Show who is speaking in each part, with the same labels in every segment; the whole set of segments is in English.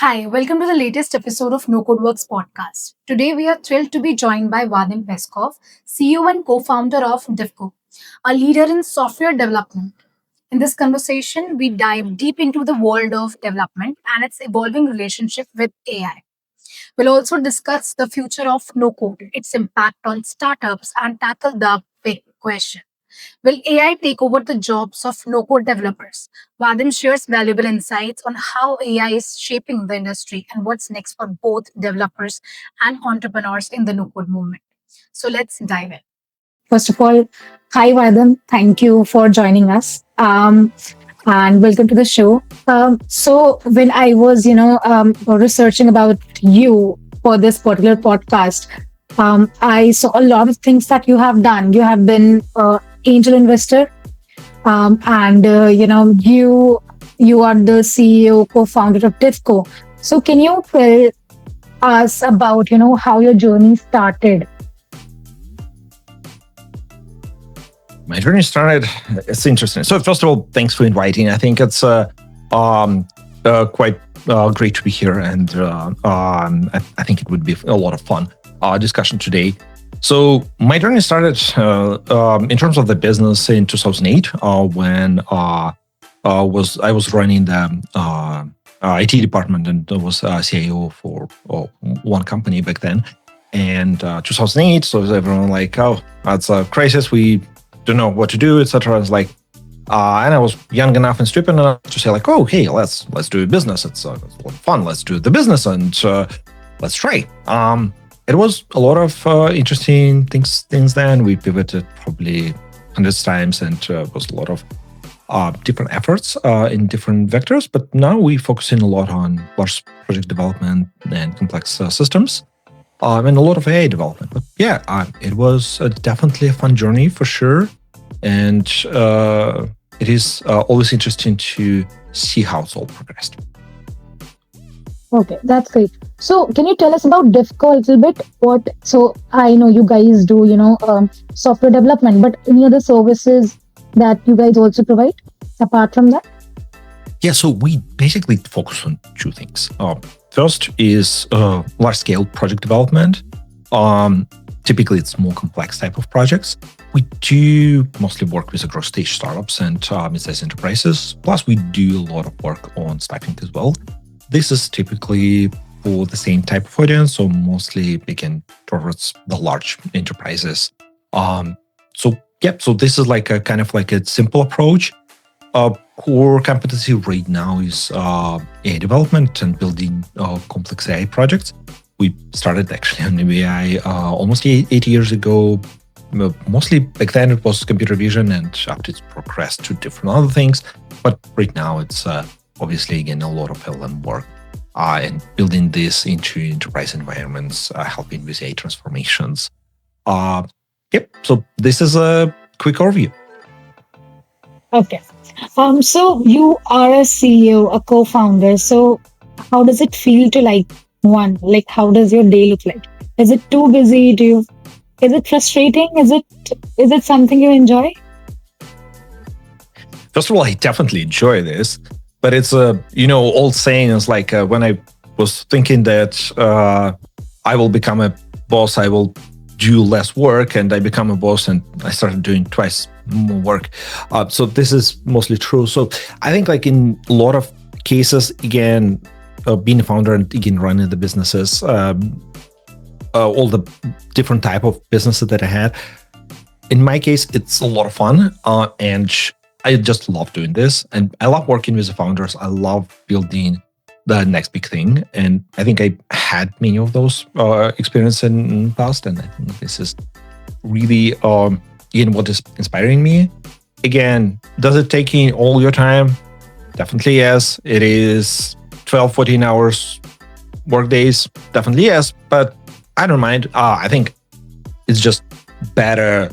Speaker 1: Hi, welcome to the latest episode of No Code Works podcast. Today we are thrilled to be joined by Vadim Peskov, CEO and co-founder of Diffco, a leader in software development. In this conversation, we dive deep into the world of development and its evolving relationship with AI. We'll also discuss the future of no code, its impact on startups, and tackle the big question. Will AI take over the jobs of no code developers? Vadim shares valuable insights on how AI is shaping the industry and what's next for both developers and entrepreneurs in the no code movement. So let's dive in. First of all, hi Vadim. Thank you for joining us. And welcome to the show. So when I was, researching about you for this particular podcast, I saw a lot of things that you have done. You have been angel investor, and you are the CEO, co-founder of Diffco. So can you tell us about how your journey started?
Speaker 2: My journey started. It's interesting. So first of all, thanks for inviting. I think it's quite great to be here, and I think it would be a lot of fun discussion today. So my journey started in terms of the business in 2008 when I was running the IT department and I was CIO for one company back then. And 2008, so everyone like, oh, that's a crisis. We don't know what to do, etc. It's like, and I was young enough and stupid enough to say like, oh, hey, let's do a business. It's a lot of fun. Let's do the business and let's try. It was a lot of interesting things then. We pivoted probably hundreds times, and was a lot of different efforts in different vectors. But now we focusing a lot on large project development and complex systems. And a lot of AI development. But yeah, it was definitely a fun journey for sure. And it is always interesting to see how it's all progressed.
Speaker 1: Okay, that's great. So can you tell us about Diffco a little bit? So I know you guys do, software development, but any other services that you guys also provide apart from that?
Speaker 2: Yeah, so we basically focus on two things. First is large-scale project development. Typically, it's more complex type of projects. We do mostly work with growth-stage startups and mid-sized enterprises. Plus, we do a lot of work on staffing as well. This is typically for the same type of audience, so mostly again towards the large enterprises. So this is like a kind of like a simple approach. Core competency right now is AI development and building complex AI projects. We started actually on AI almost 8 years ago. Mostly back then it was computer vision, and after it's progressed to different other things. But right now it's obviously again a lot of LM work and building this into enterprise environments, helping with AI transformations. So this is a quick overview.
Speaker 1: Okay. So you are a CEO, a co-founder. So how does it feel to how does your day look like? Is it too busy? Is it frustrating? Is it something you enjoy?
Speaker 2: First of all, I definitely enjoy this, but it's old saying is like when I was thinking that I will become a boss, I will do less work, and I become a boss and I started doing twice more work. So this is mostly true. So I think like in a lot of cases, again, being a founder and again running the businesses, all the different type of businesses that I had, in my case, it's a lot of fun. And I just love doing this. And I love working with the founders. I love building the next big thing. And I think I had many of those experiences in the past. And I think this is really what is inspiring me. Again, does it take in all your time? Definitely yes. It is 12, 14 hours work days. Definitely yes. But I don't mind. I think it's just better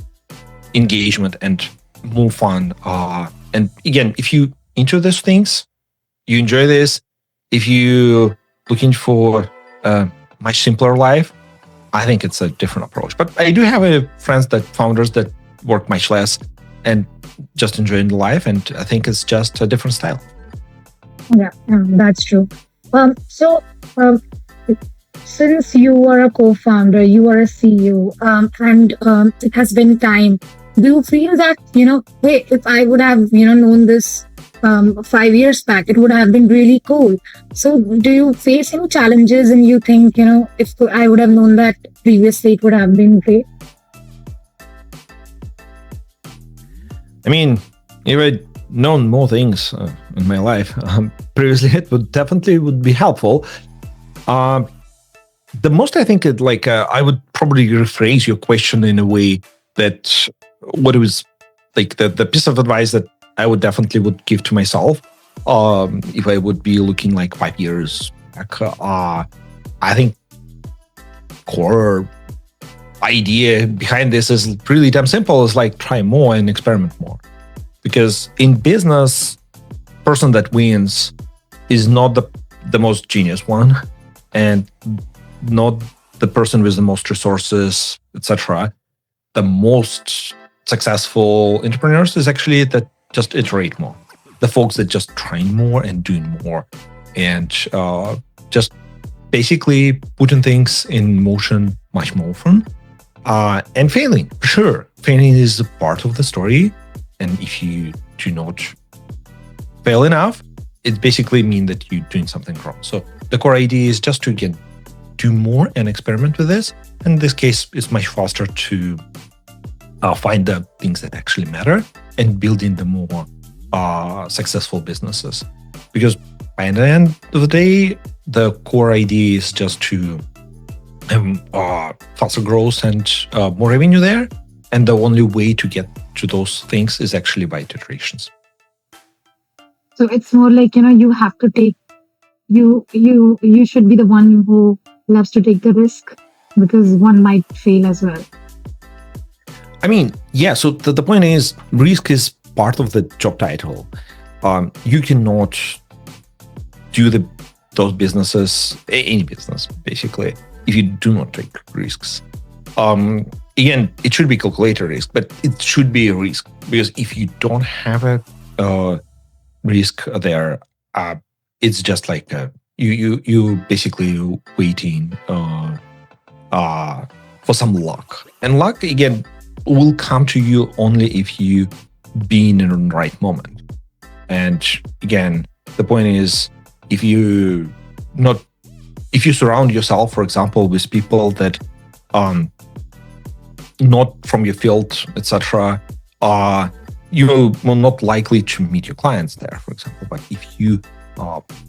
Speaker 2: engagement and more fun. And again, if you into these things, you enjoy this. If you looking for a much simpler life, I think it's a different approach. But I do have founders that work much less and just enjoying the life. And I think it's just a different style.
Speaker 1: Yeah, that's true. So, since you are a co-founder, you are a CEO, and it has been time. Do you feel that hey, if I would have known this 5 years back, it would have been really cool. So, do you face any challenges, and you think if I would have known that previously, it would have been great?
Speaker 2: I mean, if I'd known more things in my life previously, it would be helpful. Uh, the most I think I would probably rephrase your question in a way that what it was like the piece of advice that I would definitely would give to myself if I would be looking like 5 years back. I think core idea behind this is really damn simple. It's like try more and experiment more. Because in business, person that wins is not the most genius one and not the person with the most resources, etc. The most successful entrepreneurs is actually that just iterate more. The folks that just trying more and doing more and just basically putting things in motion much more often. And failing, sure. Failing is a part of the story. And if you do not fail enough, it basically means that you're doing something wrong. So the core idea is just to, again, do more and experiment with this. In this case, it's much faster to find the things that actually matter and building the more successful businesses. Because by the end of the day, the core idea is just to faster growth and more revenue there. And the only way to get to those things is actually by iterations. So it's more like, you have to take, you should be the one who loves to take the risk because one might fail as well. I mean, yeah, so the point is risk is part of the job title. You cannot do those businesses, any business, basically, if you do not take risks. Again, it should be calculated risk, but it should be a risk because if you don't have a risk there, it's just like you basically waiting for some luck. And luck, again, will come to you only if you be in the right moment. And again, the point is, if you surround yourself, for example, with people that not from your field, etc., you will not likely to meet your clients there, for example. But if you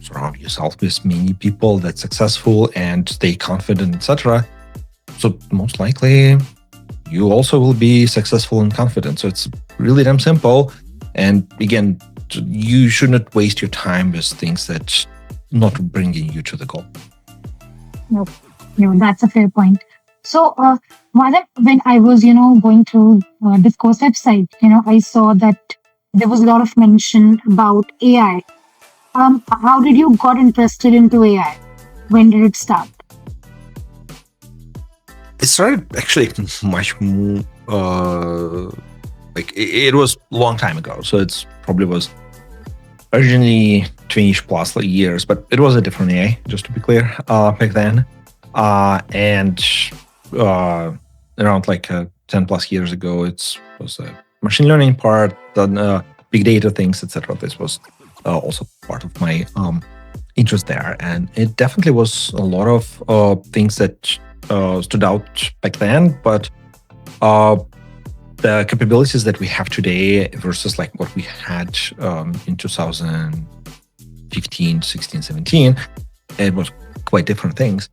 Speaker 2: surround yourself with many people that's successful and stay confident, etc., so most likely you also will be successful and confident. So it's really damn simple. And again, you should not waste your time with things that not bringing you to the goal. No, that's a fair point. So, when I was, going through Diffco's website, I saw that there was a lot of mention about AI. How did you got interested into AI? When did it start? It started actually much more, it was a long time ago. So it's probably was originally 20 plus years, but it was a different AI, just to be clear, back then. And around 10 plus years ago, it was a machine learning part, then big data things, etc. This was also part of my interest there. And it definitely was a lot of things that stood out back then, but the capabilities that we have today versus what we had in 2015, 16, 17, it was quite different things.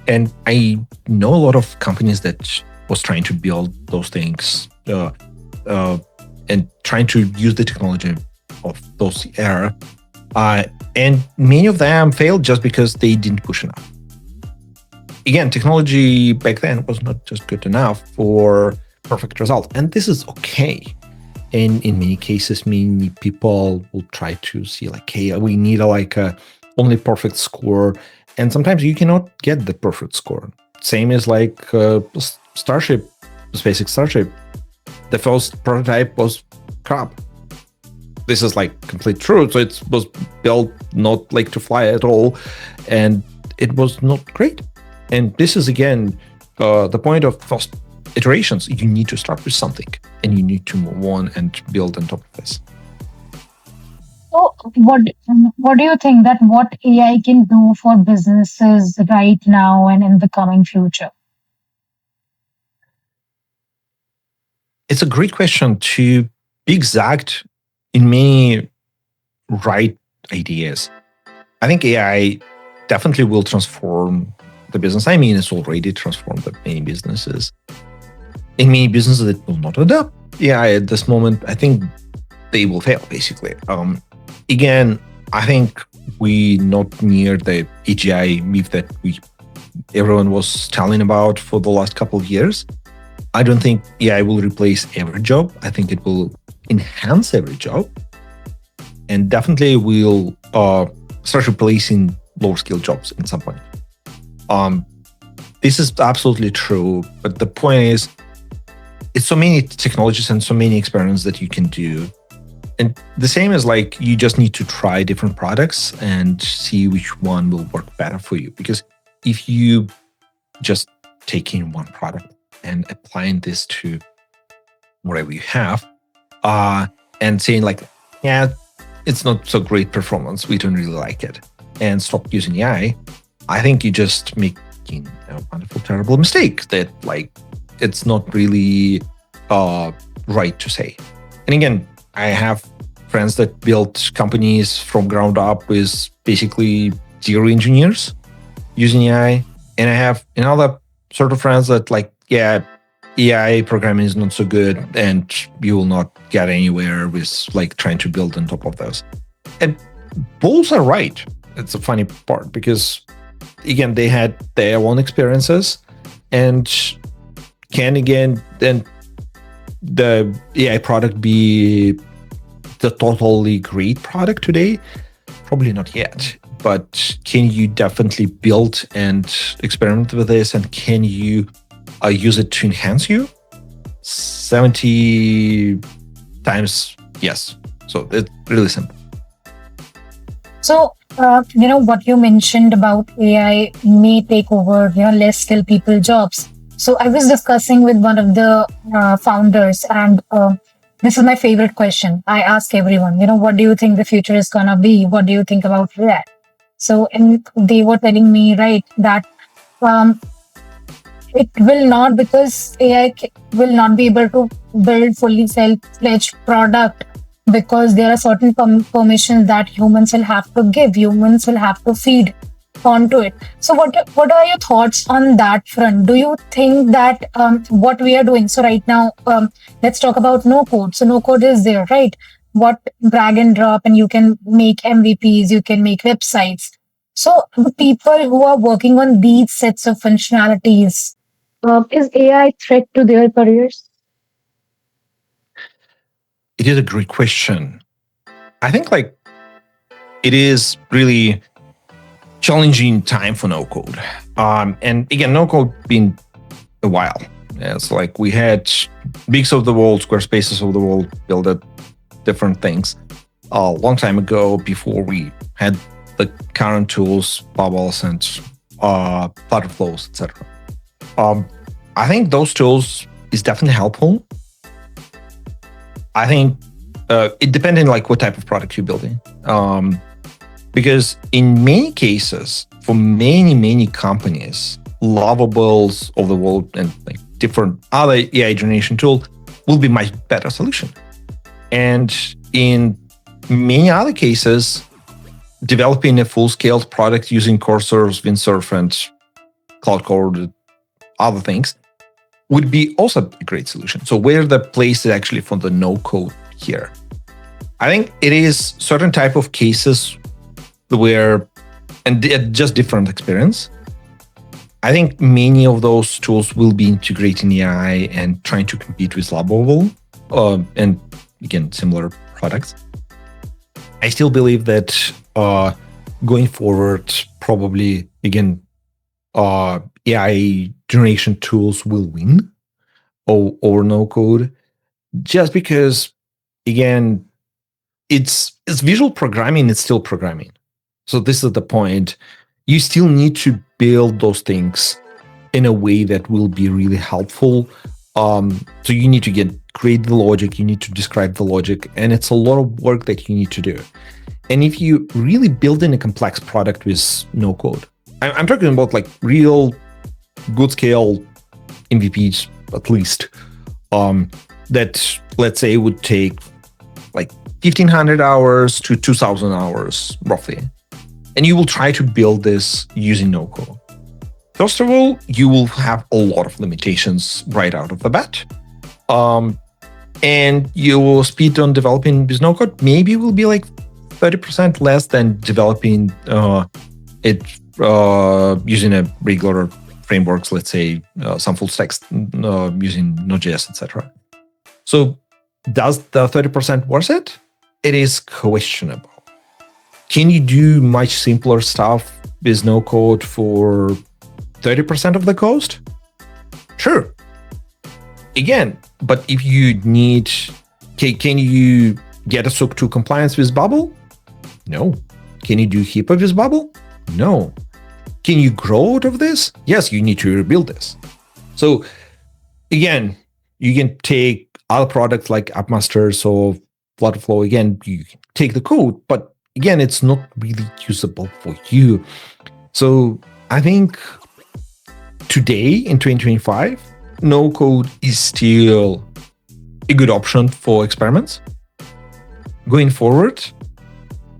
Speaker 2: And I know a lot of companies that was trying to build those things and trying to use the technology of those era. And many of them failed just because they didn't push enough. Again, technology back then was not just good enough for perfect result. And this is okay. And in many cases, many people will try to see hey, we need a only perfect score. And sometimes you cannot get the perfect score. Same as Starship, SpaceX Starship. The first prototype was crap. this is like complete truth. So it was built not like to fly at all, and it was not great. And this is again the point of first iterations. You need to start with something, and you need to move on and build on top of this.
Speaker 1: So, what do you think that what AI can do for businesses right now and in the coming future?
Speaker 2: It's a great question to be exact in many right ideas. I think AI definitely will transform the business. I mean, it's already transformed many businesses. In many businesses that will not adapt AI at this moment, I think they will fail, basically. Again, I think we not near the AGI myth that everyone was telling about for the last couple of years. I don't think AI will replace every job. I think it will enhance every job, and definitely will start replacing lower skill jobs in some point. This is absolutely true, but the point is, it's so many technologies and so many experiments that you can do. And the same is like you just need to try different products and see which one will work better for you. Because if you just taking one product and applying this to whatever you have, and saying like, yeah, it's not so great performance, we don't really like it, and stop using AI, I think you just making a wonderful, terrible mistake that like it's not really right to say. And again, I have friends that built companies from ground up with basically zero engineers using AI. And I have another sort of friends that like, yeah, AI programming is not so good and you will not get anywhere with like trying to build on top of those. And both are right. It's a funny part because again, they had their own experiences, and can again then the AI product be the totally great product today? Probably not yet. But can you definitely build and experiment with this? And can you use it to enhance you? 70 times yes. So it's really simple.
Speaker 1: So, what you mentioned about AI may take over, less skilled people jobs. So, I was discussing with one of the founders, and this is my favorite question. I ask everyone, what do you think the future is gonna be? What do you think about that? So, and they were telling me, right, that um, it will not, because AI will not be able to build fully self-fledged product, because there are certain permissions that humans will have to give, humans will have to feed onto it. So what are your thoughts on that front? Do you think that what we are doing, so right now, let's talk about no code. So no code is there, right? What drag and drop, and you can make MVPs, you can make websites. So the people who are working on these sets of functionalities, is AI threat to their careers?
Speaker 2: It is a great question. I think like it is really challenging time for no code. And again, no code been a while. It's like we had Bigs of the world, Squarespaces of the world build different things a long time ago, before we had the current tools, bubbles and Flutter flows, etc. I think those tools is definitely helpful. I think it depends on like what type of product you're building. Because in many cases, for many companies, Lovables of the world and like different other AI generation tool will be much better solution. And in many other cases, developing a full-scale product using Cursors, Windsurf, and Cloud Code, other things, would be also a great solution. So where the place is actually for the no code here? I think it is certain type of cases where, and just different experience. I think many of those tools will be integrating AI and trying to compete with Lovable, and again, similar products. I still believe that going forward, probably again, AI generation tools will win over no code, just because, again, it's visual programming, it's still programming. So this is the point. You still need to build those things in a way that will be really helpful. So you need to create the logic, you need to describe the logic, and it's a lot of work that you need to do. And if you really build in a complex product with no code, I'm talking about like real good scale MVPs at least, that let's say would take like 1,500 hours to 2,000 hours roughly. And you will try to build this using no code. First of all, you will have a lot of limitations right out of the bat. And your speed on developing with no code maybe will be like 30% less than developing it using a regular frameworks, let's say some full stacks using Node.js, etc. So does the 30% worth it? It is questionable. Can you do much simpler stuff with no code for 30% of the cost? Sure. Again, but if you need, can you get a SOC 2 compliance with Bubble? No. Can you do HIPAA with Bubble? No. Can you grow out of this? Yes, you need to rebuild this. So again, you can take other products like AppMasters or Flutterflow. Again, you take the code, but again, it's not really usable for you. So I think today in 2025, no code is still a good option for experiments. Going forward,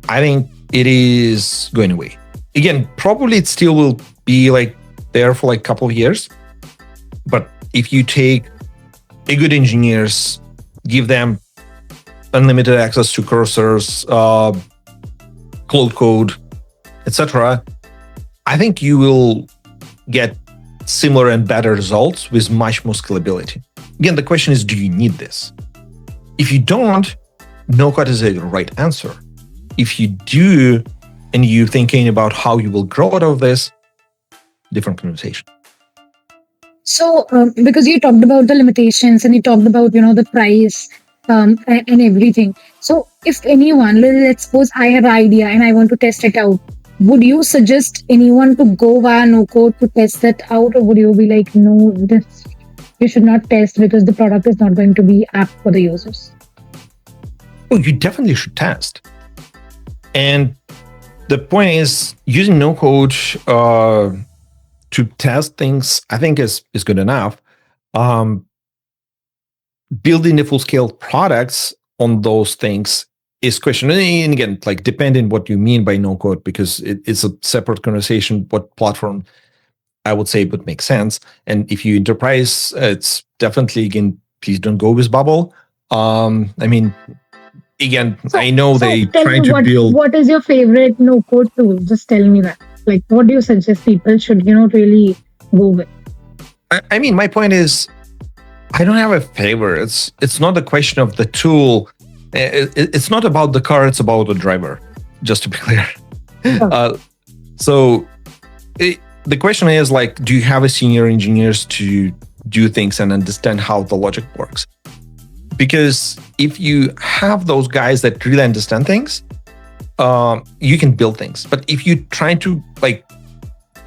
Speaker 2: I think it is going away. Again, probably it still will be like there for like a couple of years. But if you take a good engineers, give them unlimited access to cursors, cloud code, etc., I think you will get similar and better results with much more scalability. Again, the question is, do you need this? If you don't, no code is a right answer. If you do, and you're thinking about how you will grow out of this, different conversation.
Speaker 1: So, because you talked about the limitations and you talked about, the price and everything. So, if anyone, let's suppose I have an idea and I want to test it out, would you suggest anyone to go via no code to test that out, or would you be like, no, this you should not test because the product is not going to be apt for the users?
Speaker 2: Oh, you definitely should test. And the point is, using no code to test things, I think is good enough. Building the full scale products on those things is questionable. And again, like depending what you mean by no code, because it's a separate conversation. What platform I would say would make sense. And if you enterprise, it's definitely, again, please don't go with Bubble. Again, I know they trying to build.
Speaker 1: What is your favorite no code tool? Just tell me that. Like, what do you suggest people should, really go with?
Speaker 2: My point is, I don't have a favorite. It's not a question of the tool. It's not about the car. It's about the driver. Just to be clear. Oh. The question is like, do you have a senior engineers to do things and understand how the logic works? Because if you have those guys that really understand things, you can build things. But if you try to like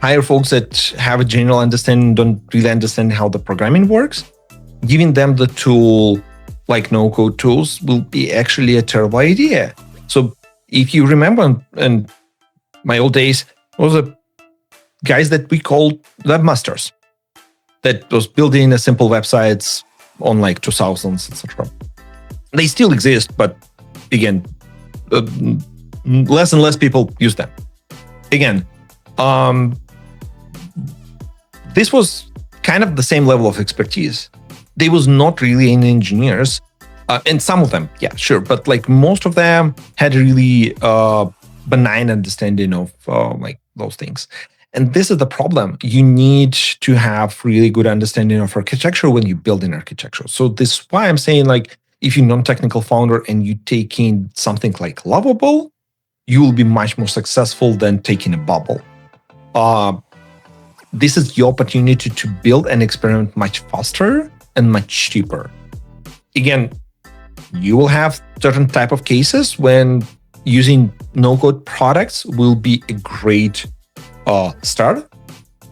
Speaker 2: hire folks that have a general understanding, don't really understand how the programming works, giving them the tool like no code tools will be actually a terrible idea. So if you remember in my old days, was a guys that we called webmasters that was building a simple websites on like 2000s, etc. They still exist, but again, less and less people use them. Again, this was kind of the same level of expertise. There was not really any engineers, and some of them, yeah, sure, but like most of them had really benign understanding of like those things. And this is the problem. You need to have really good understanding of architecture when you build an architecture. So this is why I'm saying, like, if you're non-technical founder and you take in something like Lovable, you will be much more successful than taking a Bubble. This is your opportunity to build and experiment much faster and much cheaper. Again, you will have certain type of cases when using no-code products will be a great start,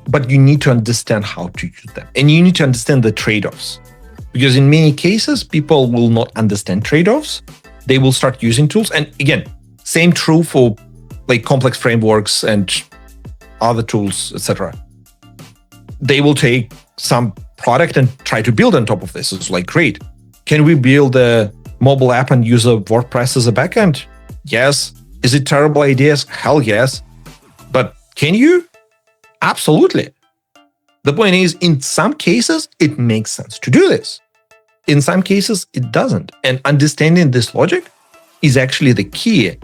Speaker 2: but you need to understand how to use them. And you need to understand the trade-offs. Because in many cases, people will not understand trade-offs. They will start using tools. And again, same true for like complex frameworks and other tools, etc. They will take some product and try to build on top of this. It's like, great. Can we build a mobile app and use a WordPress as a backend? Yes. Is it terrible ideas? Hell yes. But can you? Absolutely. The point is, in some cases, it makes sense to do this. In some cases, it doesn't. And understanding this logic is actually the key.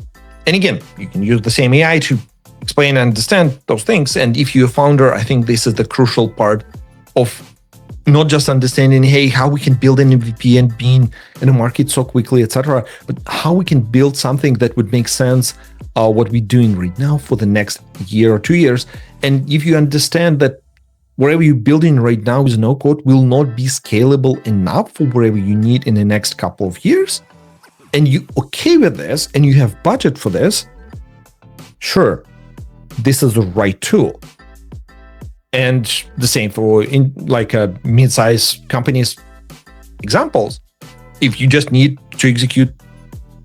Speaker 2: And again, you can use the same AI to explain and understand those things. And if you're a founder, I think this is the crucial part of not just understanding, hey, how we can build an MVP and being in the market so quickly, etc., but how we can build something that would make sense, what we're doing right now for the next year or 2 years. And if you understand that wherever you're building right now with no code will not be scalable enough for wherever you need in the next couple of years, and you're okay with this and you have budget for this, sure, this is the right tool. And the same for in like mid-size companies examples. If you just need to execute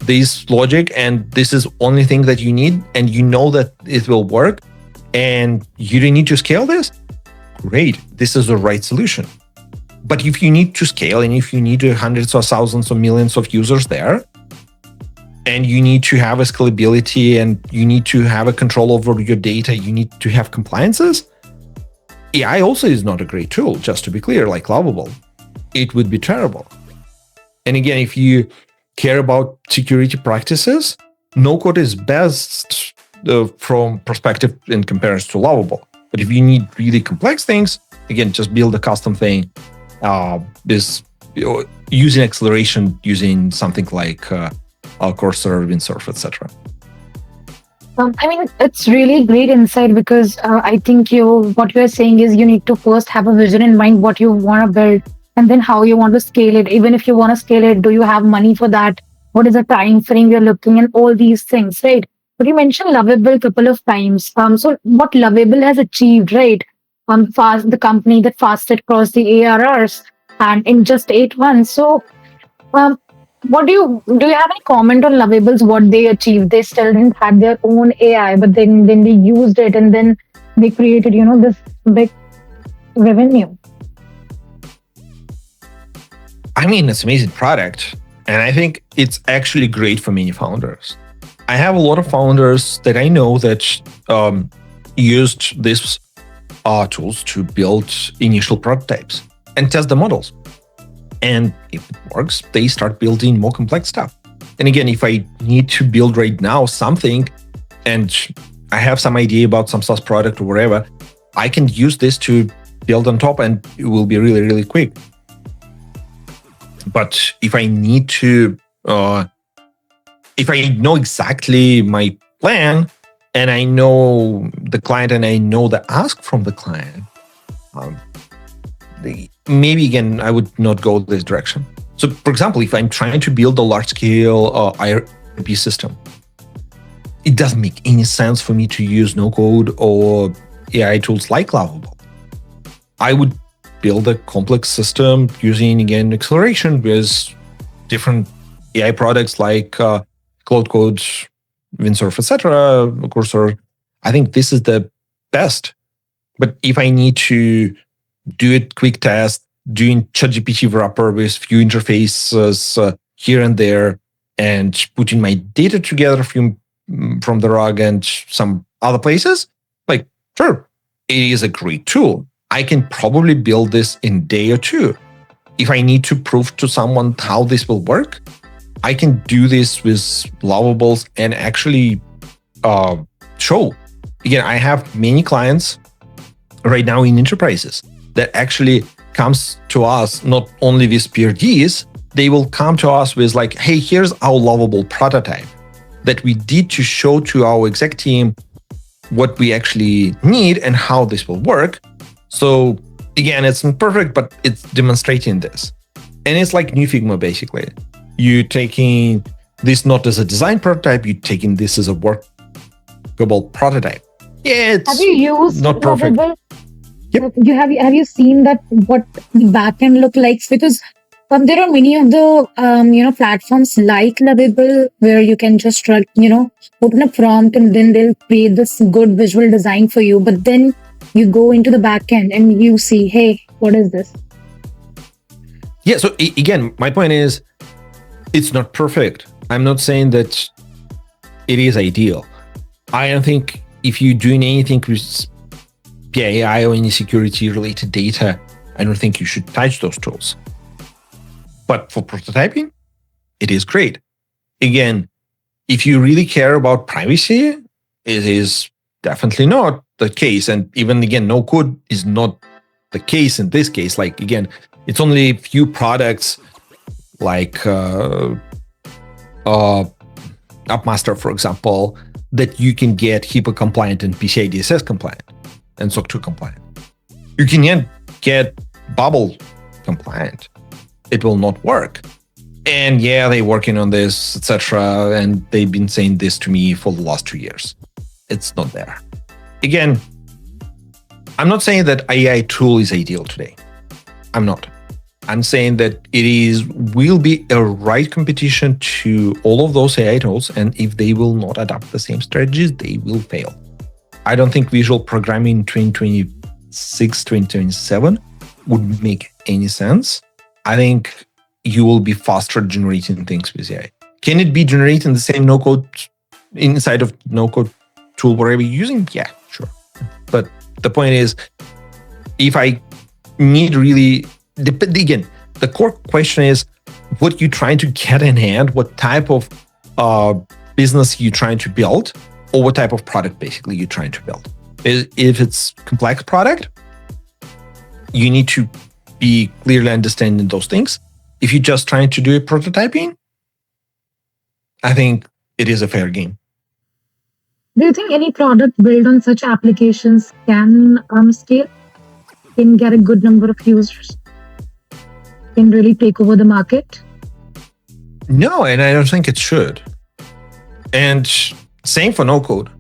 Speaker 2: this logic and this is only thing that you need and you know that it will work and you don't need to scale this, great, this is the right solution. But if you need to scale and if you need hundreds or thousands or millions of users there, and you need to have a scalability and you need to have a control over your data, you need to have compliances, AI also is not a great tool, just to be clear, like Lovable. It would be terrible. And again, if you care about security practices, no code is best from perspective in comparison to Lovable. But if you need really complex things, again, just build a custom thing. Using acceleration, using something like Cursor, Windsurf, etc.
Speaker 1: I mean, it's really great insight because I think what you're saying is you need to first have a vision in mind what you want to build and then how you want to scale it. Even if you want to scale it, do you have money for that? What is the time frame you're looking and all these things, right? But you mentioned Lovable a couple of times. So what Lovable has achieved, right? The company that fastest crossed the ARRs and in just 8 months. So what do you have any comment on Lovable's what they achieved? They still didn't have their own AI, but then they used it and then they created, this big revenue.
Speaker 2: I mean, it's an amazing product. And I think it's actually great for many founders. I have a lot of founders that I know that used these tools to build initial prototypes and test the models. And if it works, they start building more complex stuff. And again, if I need to build right now something and I have some idea about some SaaS product or whatever, I can use this to build on top and it will be really, really quick. But if I need to, if I know exactly my plan and I know the client and I know the ask from the client, maybe again, I would not go this direction. So for example, if I'm trying to build a large scale ERP system, it doesn't make any sense for me to use no code or AI tools like Lovable. I would build a complex system using, again, acceleration with different AI products like Cloud Code, Windsurf, etc., Cursor. I think this is the best. But if I need to do it quick test, doing ChatGPT wrapper with few interfaces here and there, and putting my data together from the RAG and some other places, like, sure, it is a great tool. I can probably build this in a day or two. If I need to prove to someone how this will work, I can do this with Lovables and actually show. Again, I have many clients right now in enterprises that actually comes to us not only with PRDs, they will come to us with like, hey, here's our Lovable prototype that we did to show to our exec team what we actually need and how this will work. So again, it's not perfect, but it's demonstrating this. And it's like New Figma, basically. You're taking this not as a design prototype, you're taking this as a workable prototype. Yeah,
Speaker 1: Have
Speaker 2: it's
Speaker 1: you used
Speaker 2: not perfect.
Speaker 1: Lovable?
Speaker 2: Yep.
Speaker 1: Have you seen that what the backend look like? Because there are many of the platforms like Lovable where you can just open a prompt and then they'll create this good visual design for you. But then you go into the backend and you see, hey, what is this?
Speaker 2: Yeah. So again, my point is, it's not perfect. I'm not saying that it is ideal. I don't think if you're doing anything with AI or any security related data, I don't think you should touch those tools. But for prototyping, it is great. Again, if you really care about privacy, it is definitely not the case. And even again, no code is not the case in this case. Like again, it's only a few products like Upmaster, for example, that you can get HIPAA compliant and PCI DSS compliant and SOC 2 compliant. You can get Bubble compliant. It will not work. And yeah, they're working on this, etc. And they've been saying this to me for the last 2 years. It's not there. Again, I'm not saying that AI tool is ideal today. I'm not. I'm saying that will be a right competition to all of those AI tools. And if they will not adopt the same strategies, they will fail. I don't think visual programming in 2026, 2027 would make any sense. I think you will be faster generating things with AI. Can it be generating the same no-code inside of no-code tool wherever you're using? Yeah, sure. But the point is, if I need really, again, the core question is what you're trying to get in hand, what type of business you're trying to build, or what type of product basically you're trying to build. If it's complex product, you need to be clearly understanding those things. If you're just trying to do a prototyping, I think it is a fair game.
Speaker 1: Do you think any product built on such applications can scale, can get a good number of users, can really take over the market?
Speaker 2: No, and I don't think it should. And same for no-code.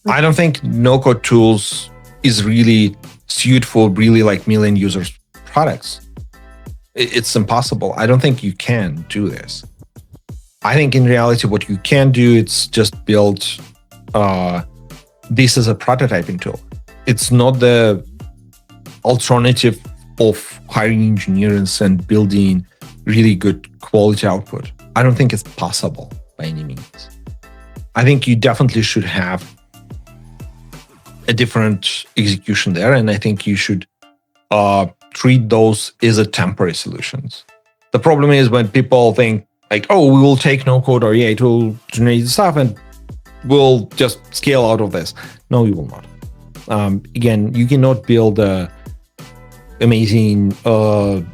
Speaker 2: I don't think no-code tools is really suited for really like million users products. It's impossible. I don't think you can do this. I think in reality, what you can do, it's just build this as a prototyping tool. It's not the alternative of hiring engineers and building really good quality output. I don't think it's possible by any means. I think you definitely should have a different execution there. And I think you should treat those as a temporary solutions. The problem is when people think like, oh, we will take no code or AI to generate stuff and we'll just scale out of this. No, you will not. Again, you cannot build amazing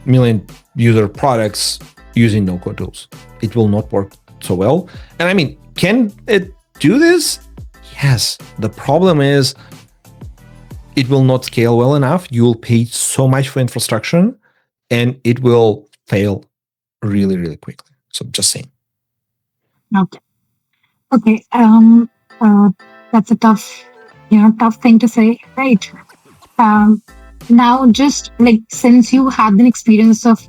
Speaker 2: million user products using no code tools. It will not work so well. And I mean, can it do this? Yes. The problem is it will not scale well enough. You will pay so much for infrastructure and it will fail really, really quickly. So just saying.
Speaker 1: Okay. Okay. That's a tough thing to say, right? Now, just like since you had an experience of,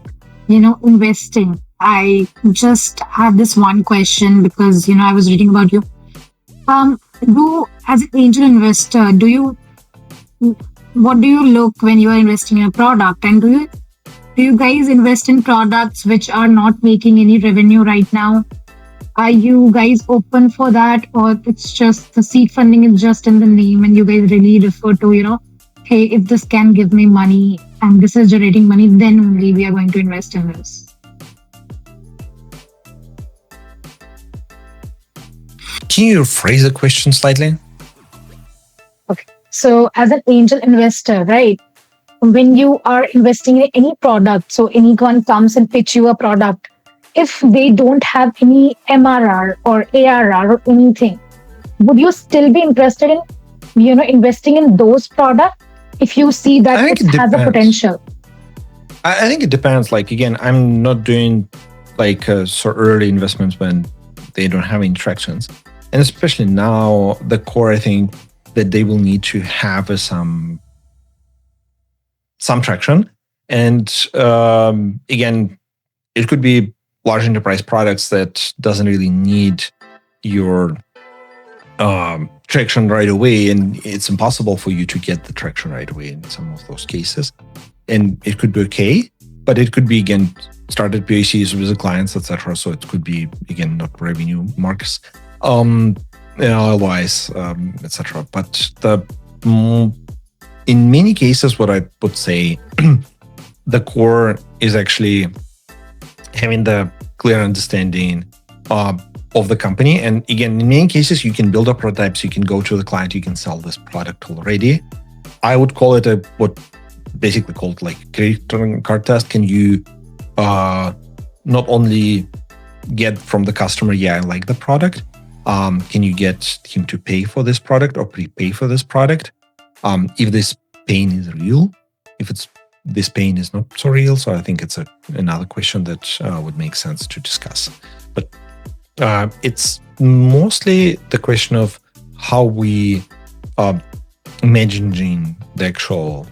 Speaker 1: investing, I just have this one question because, I was reading about you. As an angel investor, what do you look when you are investing in a product? And do you guys invest in products which are not making any revenue right now? Are you guys open for that, or it's just the seed funding is just in the name and you guys really refer to, hey, if this can give me money and this is generating money, then only we are going to invest in this?
Speaker 2: Can you rephrase the question slightly?
Speaker 1: Okay. So as an angel investor, right, when you are investing in any product, so anyone comes and pitch you a product, if they don't have any MRR or ARR or anything, would you still be interested in, investing in those products if you see that it has a potential?
Speaker 2: I think it depends. Like, again, I'm not doing like so early investments when they don't have any tractions. And especially now, the core, I think that they will need to have some traction. And again, it could be large enterprise products that doesn't really need your traction right away, and it's impossible for you to get the traction right away in some of those cases. And it could be okay, but it could be, again, started POCs with the clients, etc. So it could be, again, not revenue marks, otherwise, etc. But in many cases, what I would say, the core is actually having the clear understanding of the company. And again, in many cases, you can build up prototypes, you can go to the client, you can sell this product already. I would call it what basically called like credit card test. Can you not only get from the customer, yeah, I like the product, can you get him to pay for this product or prepay for this product? If this pain is real, if this pain is not so real. So I think it's another question that would make sense to discuss. But it's mostly the question of how we managing the actual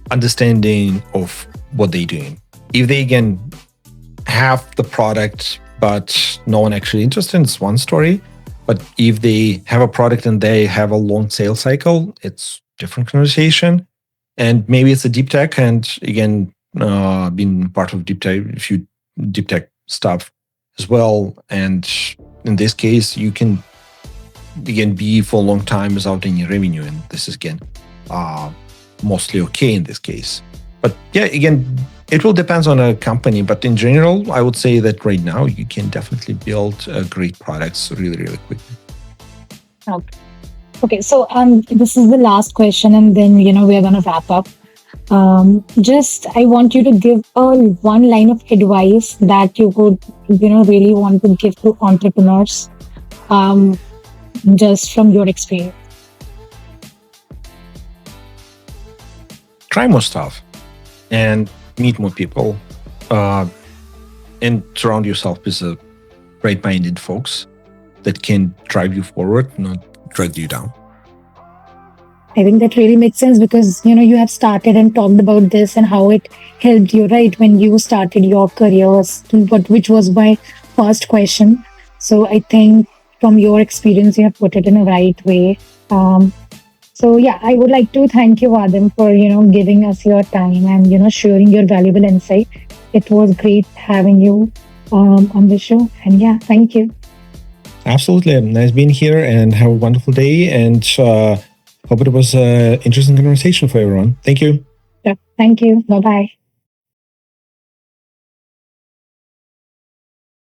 Speaker 2: understanding of what they're doing. If they, again, have the product, but no one actually interested, it's one story. But if they have a product and they have a long sales cycle, it's different conversation. And maybe it's a deep tech. And again, being part of deep tech, a few deep tech stuff as well. And in this case, you can, again, be for a long time without any revenue. And this is, again, mostly okay in this case. But yeah, again, it will depend on a company. But in general, I would say that right now you can definitely build great products really, really quickly.
Speaker 1: Okay. Okay, so this is the last question, and then we are going to wrap up. I want you to give one line of advice that you would really want to give to entrepreneurs, just from your experience.
Speaker 2: Try more stuff and meet more people, and surround yourself with right-minded folks that can drive you forward, not drag you down.
Speaker 1: I think that really makes sense because you have started and talked about this and how it helped you, right, when you started your careers, which was my first question. So I think from your experience, you have put it in a right way. So yeah, I would like to thank you, Vadim, for giving us your time and sharing your valuable insight. It was great having you on the show, and yeah, thank you.
Speaker 2: Absolutely. Nice being here, and have a wonderful day. And hope it was an interesting conversation for everyone. Thank you.
Speaker 1: Yeah, thank you. Bye-bye.